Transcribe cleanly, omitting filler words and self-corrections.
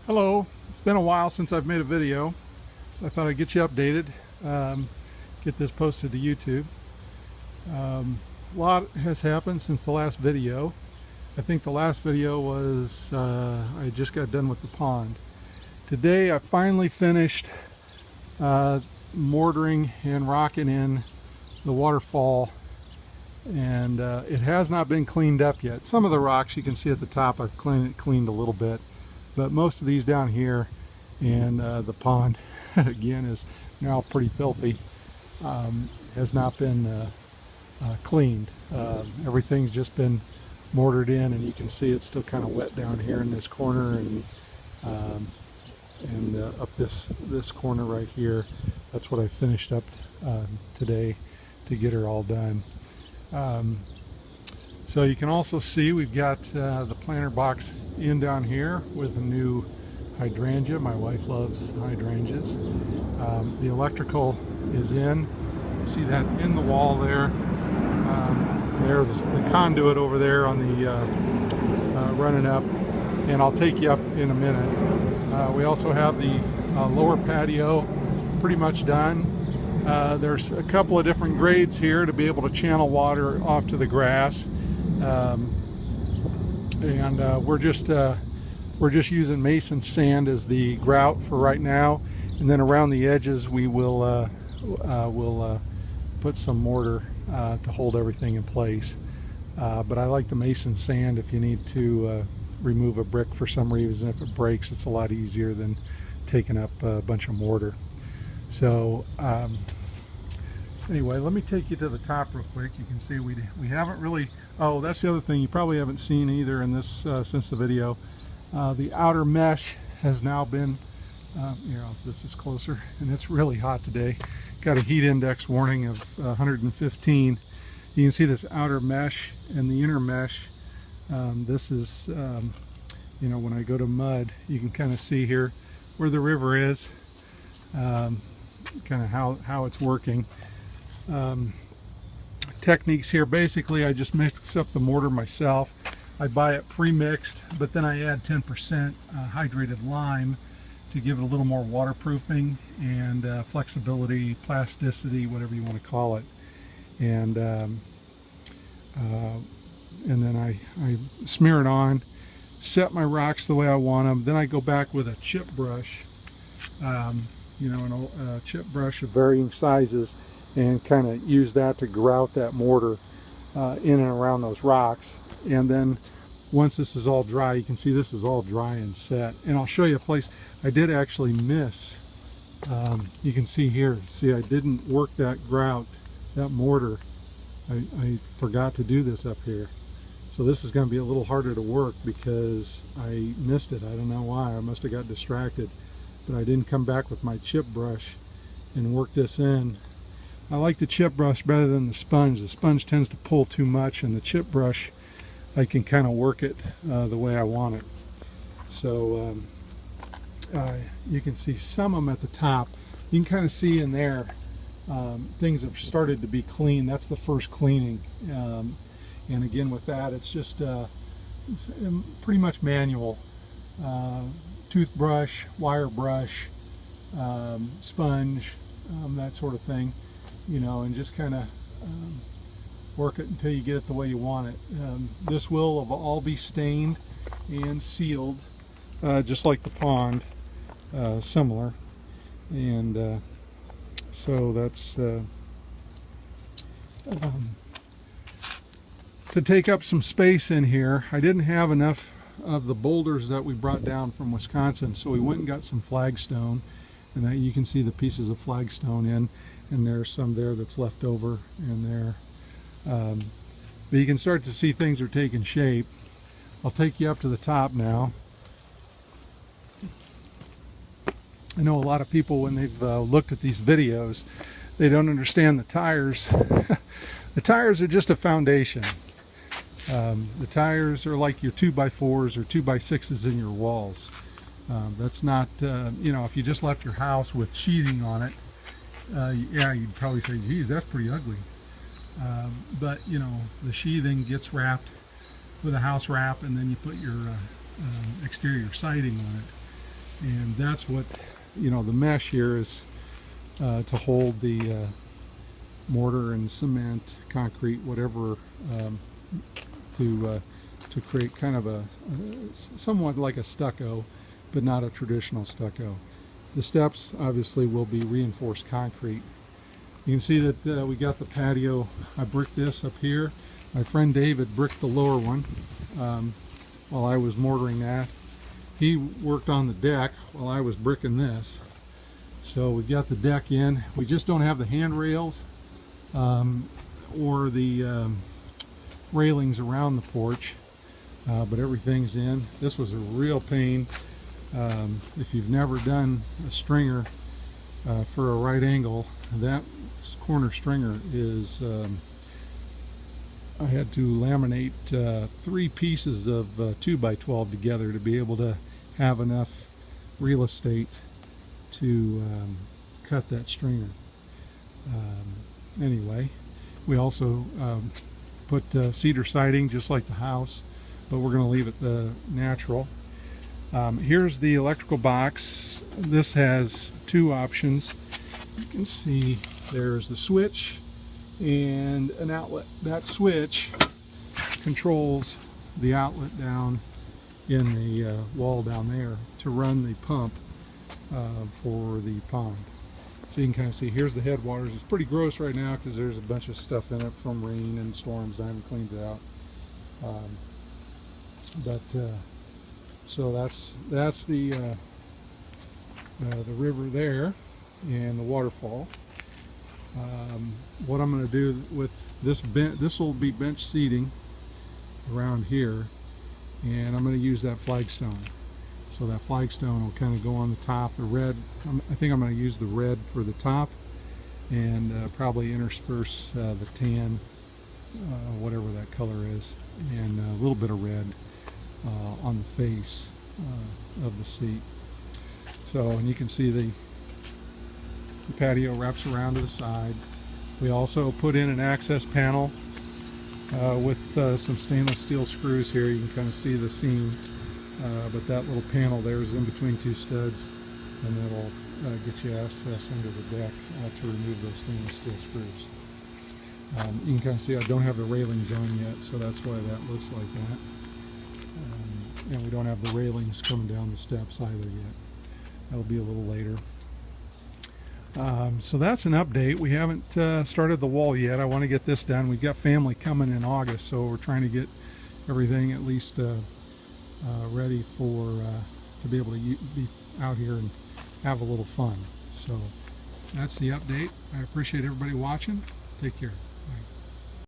Hello, it's been a while since I've made a video, so I thought I'd get you updated, get this posted to YouTube. A lot has happened since the last video. I think the last video was I just got done with the pond. Today I finally finished mortaring and rocking in the waterfall, and it has not been cleaned up yet. Some of the rocks you can see at the top I've cleaned a little bit, but most of these down here and the pond again is now pretty filthy, has not been cleaned. Everything's just been mortared in, and you can see it's still kind of wet down here in this corner, and up this corner right here. That's what I finished up today to get her all done. So you can also see we've got the planter box in down here with a new hydrangea. My wife loves hydrangeas. The electrical is in. See that in the wall there. There's the conduit over there on the running up, and I'll take you up in a minute. We also have the lower patio pretty much done. There's a couple of different grades here to be able to channel water off to the grass, and we're just using mason sand as the grout for right now, and then around the edges we will put some mortar to hold everything in place. But I like the mason sand if you need to remove a brick for some reason. If it breaks, it's a lot easier than taking up a bunch of mortar. So anyway, let me take you to the top real quick. You can see we haven't really, oh, that's the other thing you probably haven't seen either in this since the video. The outer mesh has now been, this is closer, and it's really hot today. Got a heat index warning of 115. You can see this outer mesh and the inner mesh. This is, when I go to mud, you can kind of see here where the river is, kind of how it's working. Techniques here, basically I just mix up the mortar myself. I buy it pre-mixed, but then I add 10% hydrated lime to give it a little more waterproofing and flexibility, plasticity, whatever you want to call it. And then I smear it on, set my rocks the way I want them. Then I go back with a chip brush, a chip brush of varying sizes, and kind of use that to grout that mortar in and around those rocks. And then once this is all dry, you can see this is all dry and set. And I'll show you a place I did actually miss. You can see here, see I didn't work that grout, that mortar. I forgot to do this up here. So this is going to be a little harder to work because I missed it. I don't know why. I must have got distracted. But I didn't come back with my chip brush and work this in. I like the chip brush better than the sponge. The sponge tends to pull too much, and the chip brush, I can kind of work it the way I want it. So you can see some of them at the top. You can kind of see in there things have started to be clean. That's the first cleaning. And again, with that, it's just it's pretty much manual. Toothbrush, wire brush, sponge, that sort of thing. And just kind of work it until you get it the way you want it. This will all be stained and sealed, just like the pond, similar. And so that's to take up some space in here. I didn't have enough of the boulders that we brought down from Wisconsin, so we went and got some flagstone, and that you can see the pieces of flagstone in, and there's some there that's left over in there. But you can start to see things are taking shape. I'll take you up to the top now. I know a lot of people, when they've looked at these videos, they don't understand the tires. The tires are just a foundation. The tires are like your 2x4s or 2x6s in your walls. That's not, if you just left your house with sheathing on it, yeah, you'd probably say, geez, that's pretty ugly. But the sheathing gets wrapped with a house wrap, and then you put your exterior siding on it. And that's what, you know, the mesh here is to hold the mortar and cement, concrete, whatever, to create kind of a somewhat like a stucco, but not a traditional stucco. The steps obviously will be reinforced concrete. You can see that we got the patio. I bricked this up here. My friend David bricked the lower one while I was mortaring that. He worked on the deck while I was bricking this. So we got the deck in. We just don't have the handrails or the railings around the porch, but everything's in. This was a real pain. If you've never done a stringer for a right angle, that corner stringer is, I had to laminate 3 pieces of 2x12 together to be able to have enough real estate to cut that stringer. Anyway, we also put cedar siding just like the house, but we're going to leave it natural. Here's the electrical box. This has 2 options. You can see there's the switch and an outlet. That switch controls the outlet down in the wall down there to run the pump for the pond. So you can kind of see here's the headwaters. It's pretty gross right now because there's a bunch of stuff in it from rain and storms. I haven't cleaned it out. So that's the river there and the waterfall. What I'm going to do with this will be bench seating around here, and I'm going to use that flagstone. So that flagstone will kind of go on the top. The red, I think I'm going to use the red for the top, and probably intersperse the tan, whatever that color is, and a little bit of red on the face of the seat. So, and you can see the patio wraps around to the side. We also put in an access panel with some stainless steel screws here. You can kind of see the seam, but that little panel there is in between 2 studs, and that'll get you access under the deck to remove those stainless steel screws. You can kind of see I don't have the railings on yet, so that's why that looks like that. And we don't have the railings coming down the steps either yet. That'll be a little later. So that's an update. We haven't started the wall yet. I want to get this done. We've got family coming in August, so we're trying to get everything at least ready for to be able to be out here and have a little fun. So that's the update. I appreciate everybody watching. Take care. Bye.